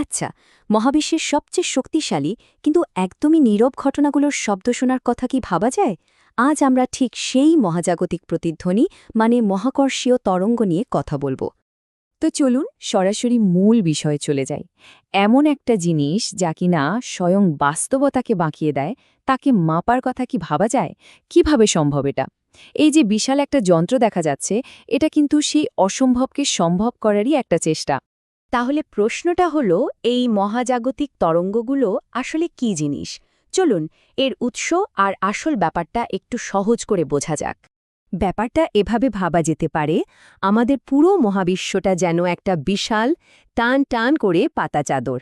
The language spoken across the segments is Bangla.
আচ্ছা, মহাবিশ্বের সবচেয়ে শক্তিশালী কিন্তু একদমই নীরব ঘটনাগুলোর শব্দ শোনার কথা কি ভাবা যায়? আজ আমরা ঠিক সেই মহাজাগতিক প্রতিধ্বনি মানে মহাকর্ষীয় তরঙ্গ নিয়ে কথা বলবো। তো চলুন সরাসরি মূল বিষয়ে চলে যাই। এমন একটা জিনিস যা কিনা স্বয়ং বাস্তবতাকে বাঁকিয়ে দেয়, তাকে মাপার কথা কি ভাবা যায়? কিভাবে সম্ভব এটা? এই যে বিশাল একটা যন্ত্র দেখা যাচ্ছে, এটা কিন্তু সেই অসম্ভবকে সম্ভব করারই একটা চেষ্টা। তাহলে প্রশ্নটা হলো, এই মহাজাগতিক তরঙ্গগুলো আসলে কি জিনিস? চলুন এর উৎস আর আসল ব্যাপারটা একটু সহজ করে বোঝা যাক। ব্যাপারটা এভাবে ভাবা যেতে পারে, আমাদের পুরো মহাবিশ্বটা যেন একটা বিশাল টান টান করে পাতা চাদর।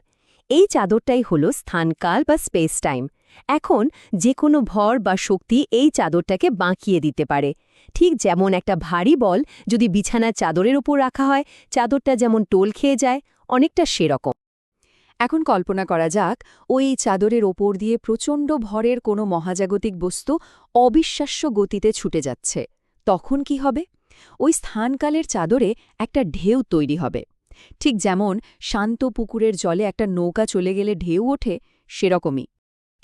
এই চাদরটাই হলো স্থানকাল বা স্পেস টাইম। এখন যে কোনো ভর বা শক্তি এই চাদরটাকে বাঁকিয়ে দিতে পারে। ঠিক যেমন একটা ভারী বল যদি বিছানার চাদরের ওপর রাখা হয়, চাদরটা যেমন টোল খেয়ে যায়, অনেকটা সেরকম। এখন কল্পনা করা যাক, ওই চাদরের ওপর দিয়ে প্রচণ্ড ভরের কোনো মহাজাগতিক বস্তু অবিশ্বাস্য গতিতে ছুটে যাচ্ছে। তখন কি হবে? ওই স্থানকালের চাদরে একটা ঢেউ তৈরি হবে। ঠিক যেমন শান্ত পুকুরের জলে একটা নৌকা চলে গেলে ঢেউ ওঠে, সেরকমই।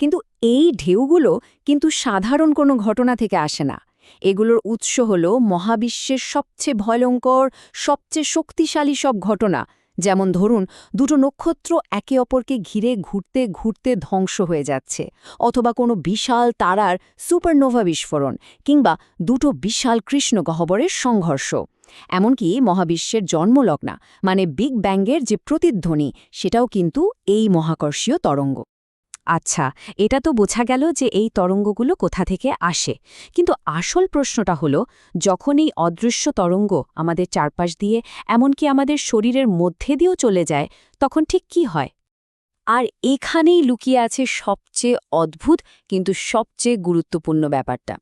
কিন্তু এই ঢেউগুলো কিন্তু সাধারণ কোনো ঘটনা থেকে আসে না। এগুলোর উৎস হল মহাবিশ্বের সবচেয়ে ভয়ঙ্কর, সবচেয়ে শক্তিশালী সব ঘটনা। যেমন ধরুন, দুটো নক্ষত্র একে অপরকে ঘিরে ঘুরতে ঘুরতে ধ্বংস হয়ে যাচ্ছে, অথবা কোনো বিশাল তারার সুপারনোভা বিস্ফোরণ, কিংবা দুটো বিশাল কৃষ্ণগহ্বরের সংঘর্ষ। এমনকি মহাবিশ্বের জন্মলগ্না মানে বিগ ব্যাংয়ের যে প্রতিধ্বনি, সেটাও কিন্তু এই মহাকর্ষীয় তরঙ্গ। আচ্ছা, এটা তো বোঝা গেল যে এই তরঙ্গগুলো কোথা থেকে আসে। কিন্তু আসল প্রশ্নটা হলো, যখন এই অদৃশ্য তরঙ্গ আমাদের চারপাশ দিয়ে, এমনকি আমাদের শরীরের মধ্যে দিয়েও চলে যায়, তখন ঠিক কি হয়? আর এখানেই লুকিয়ে আছে সবচেয়ে অদ্ভুত কিন্তু সবচেয়ে গুরুত্বপূর্ণ ব্যাপারটা।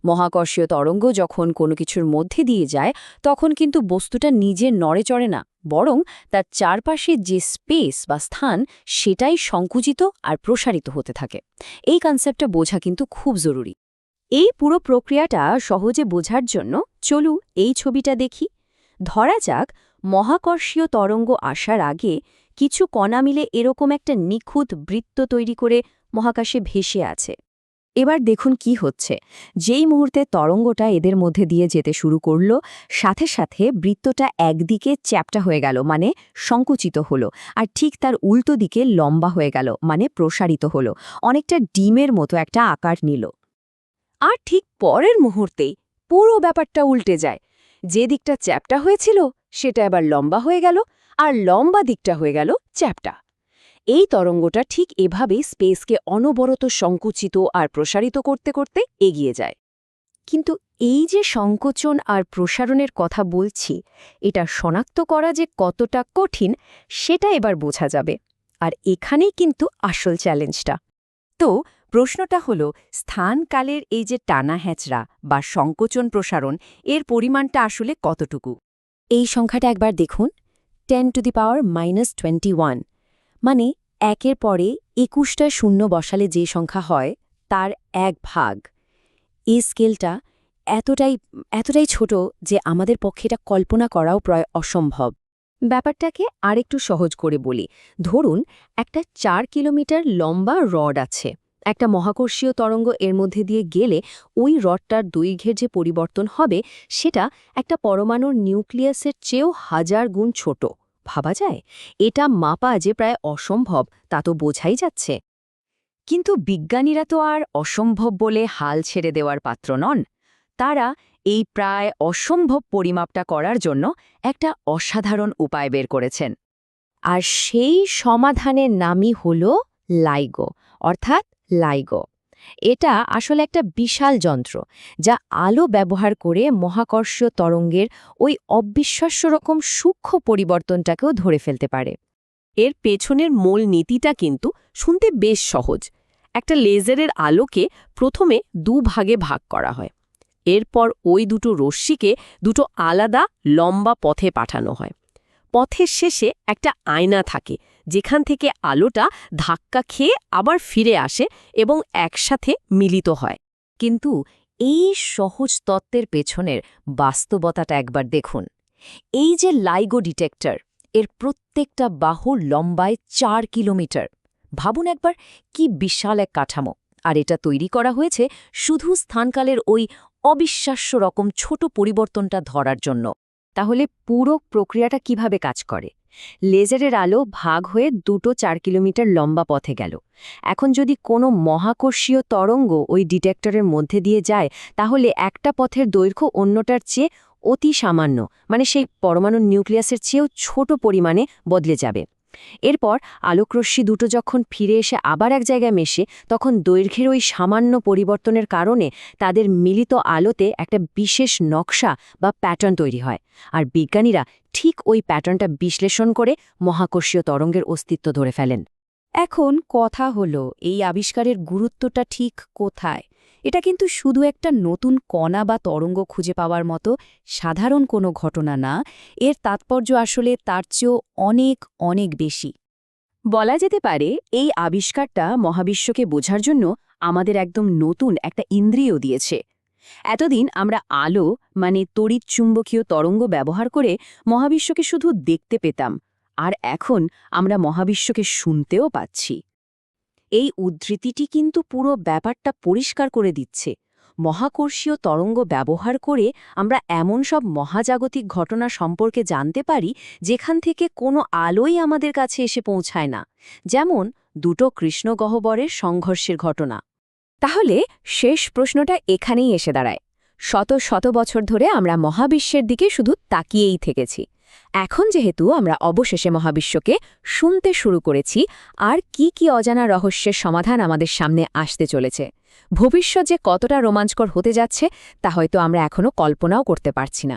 মহাকর্ষীয় তরঙ্গ যখন কোনো কিছুর মধ্যে দিয়ে যায়, তখন কিন্তু বস্তুটা নিজে নড়ে চড়ে না, বরং তার চারপাশে যে স্পেস বা স্থান, সেটাই সংকুচিত আর প্রসারিত হতে থাকে। এই কনসেপ্টটা বোঝা কিন্তু খুব জরুরি। এই পুরো প্রক্রিয়াটা সহজে বোঝার জন্য চলু এই ছবিটা দেখি। ধরা যাক, মহাকর্ষীয় তরঙ্গ আসার আগে কিছু কণা মিলে এরকম একটা নিখুঁত বৃত্ত তৈরি করে মহাকাশে ভেসে আছে। এবার দেখুন কি হচ্ছে। যেই মুহূর্তে তরঙ্গটা এদের মধ্যে দিয়ে যেতে শুরু করল, সাথে সাথে বৃত্তটা একদিকে চ্যাপ্টা হয়ে গেল, মানে সংকুচিত হলো, আর ঠিক তার উল্টো দিকে লম্বা হয়ে গেল, মানে প্রসারিত হলো, অনেকটা ডিমের মতো একটা আকার নিল। আর ঠিক পরের মুহূর্তেই পুরো ব্যাপারটা উল্টে যায়। যে দিকটা চ্যাপ্টা হয়েছিল সেটা এবার লম্বা হয়ে গেল, আর লম্বা দিকটা হয়ে গেল চ্যাপ্টা। এই তরঙ্গটা ঠিক এভাবেই স্পেসকে অনবরত সংকুচিত আর প্রসারিত করতে করতে এগিয়ে যায়। কিন্তু এই যে সংকোচন আর প্রসারণের কথা বলছি, এটা শনাক্ত করা যে কতটা কঠিন, সেটা এবার বোঝা যাবে। আর এখানেই কিন্তু আসল চ্যালেঞ্জটা। তো প্রশ্নটা হলো, স্থানকালের এই যে টানা হ্যাচড়া বা সংকোচন প্রসারণ, এর পরিমাণটা আসলে কতটুকু? এই সংখ্যাটা একবার দেখুন, 10⁻21, মানে একের পরে 21টা শূন্য বসালে যে সংখ্যা হয়, তার 1 ভাগ। এই স্কেলটা এতটাই এতটাই ছোট যে আমাদের পক্ষে এটা কল্পনা করাও প্রায় অসম্ভব। ব্যাপারটাকে আরেকটু সহজ করে বলি। ধরুন, একটা 4 কিলোমিটার লম্বা রড আছে। একটা মহাকর্ষীয় তরঙ্গ এর মধ্যে দিয়ে গেলে ওই রডটার দৈর্ঘ্যের যে পরিবর্তন হবে, সেটা একটা পরমাণুর নিউক্লিয়াসের চেয়েও 1000 গুণ ছোট। ভাবা যায়? এটা মাপা যে প্রায় অসম্ভব, তা তো বোঝাই যাচ্ছে। কিন্তু বিজ্ঞানীরা তো আর অসম্ভব বলে হাল ছেড়ে দেওয়ার পাত্র নন। তারা এই প্রায় অসম্ভব পরিমাপটা করার জন্য একটা অসাধারণ উপায় বের করেছেন। আর সেই সমাধানের নামই হল লাইগো, অর্থাৎ লাইগো। এটা আসলে একটা বিশাল যন্ত্র, যা আলো ব্যবহার করে মহাকর্ষীয় তরঙ্গের ওই অবিশ্বাস্য রকম সূক্ষ্ম পরিবর্তনটাকেও ধরে ফেলতে পারে। এর পেছনের মূল নীতিটা কিন্তু শুনতে বেশ সহজ। একটা লেজারের আলোকে প্রথমে 2 ভাগে ভাগ করা হয়। এরপর ওই দুটো রশ্মিকে দুটো আলাদা লম্বা পথে পাঠানো হয়। পথের শেষে একটা আয়না থাকে, যেখান থেকে আলোটা ধাক্কা খেয়ে আবার ফিরে আসে এবং একসাথে মিলিত হয়। কিন্তু এই সহজ তত্ত্বের পেছনের বাস্তবতাটা একবার দেখুন। এই যে লাইগো ডিটেক্টর, এর প্রত্যেকটা বাহুর লম্বায় ৪ কিলোমিটার। ভাবুন একবার, কি বিশাল এক কাঠামো। আর এটা তৈরি করা হয়েছে শুধু স্থানকালের ওই অবিশ্বাস্য রকম ছোট পরিবর্তনটা ধরার জন্য। তাহলে পুরো প্রক্রিয়াটা কিভাবে কাজ করে? লেজারের আলো ভাগ হয়ে দুটো ৪ কিলোমিটার লম্বা পথে গেল। এখন যদি কোনো মহাকর্ষীয় তরঙ্গ ওই ডিটেক্টরের মধ্যে দিয়ে যায়, তাহলে একটা পথের দৈর্ঘ্য অন্যটার চেয়ে অতি সামান্য, মানে সেই পরমাণুর নিউক্লিয়াসের চেয়েও ছোট পরিমাণে বদলে যাবে। এরপর আলোকরশ্মি দুটো যখন ফিরে এসে আবার এক জায়গায় মেশে, তখন দৈর্ঘ্যের ওই সামান্য পরিবর্তনের কারণে তাদের মিলিত আলোতে একটা বিশেষ নকশা বা প্যাটার্ন তৈরি হয়। আর বিজ্ঞানীরা ঠিক ওই প্যাটার্নটা বিশ্লেষণ করে মহাকর্ষীয় তরঙ্গের অস্তিত্ব ধরে ফেলেন। এখন কথা হলো, এই আবিষ্কারের গুরুত্বটা ঠিক কোথায়? এটা কিন্তু শুধু একটা নতুন কণা বা তরঙ্গ খুঁজে পাওয়ার মতো সাধারণ কোনো ঘটনা না, এর তাৎপর্য আসলে তার চেয়েও অনেক অনেক বেশি। বলা যেতে পারে, এই আবিষ্কারটা মহাবিশ্বকে বোঝার জন্য আমাদের একদম নতুন একটা ইন্দ্রিয় দিয়েছে। এতদিন আমরা আলো মানে তড়িৎচুম্বকীয় তরঙ্গ ব্যবহার করে মহাবিশ্বকে শুধু দেখতে পেতাম, আর এখন আমরা মহাবিশ্বকে শুনতেও পাচ্ছি। এই উদ্ধৃতিটি কিন্তু পুরো ব্যাপারটা পরিষ্কার করে দিচ্ছে। মহাকর্ষীয় তরঙ্গ ব্যবহার করে আমরা এমন সব মহাজাগতিক ঘটনা সম্পর্কে জানতে পারি যেখান থেকে কোনো আলোই আমাদের কাছে এসে পৌঁছায় না, যেমন দুটো কৃষ্ণগহ্বরের সংঘর্ষের ঘটনা। তাহলে শেষ প্রশ্নটা এখানেই এসে দাঁড়ায়। শত শত বছর ধরে আমরা মহাবিশ্বের দিকে শুধু তাকিয়েই থেকেছি। এখন যেহেতু আমরা অবশেষে মহাবিশ্বকে শুনতে শুরু করেছি, আর কি কি অজানা রহস্যের সমাধান আমাদের সামনে আসতে চলেছে, ভবিষ্যৎ যে কতটা রোমাঞ্চকর হতে যাচ্ছে তা হয়তো আমরা এখনো কল্পনাও করতে পারছি না।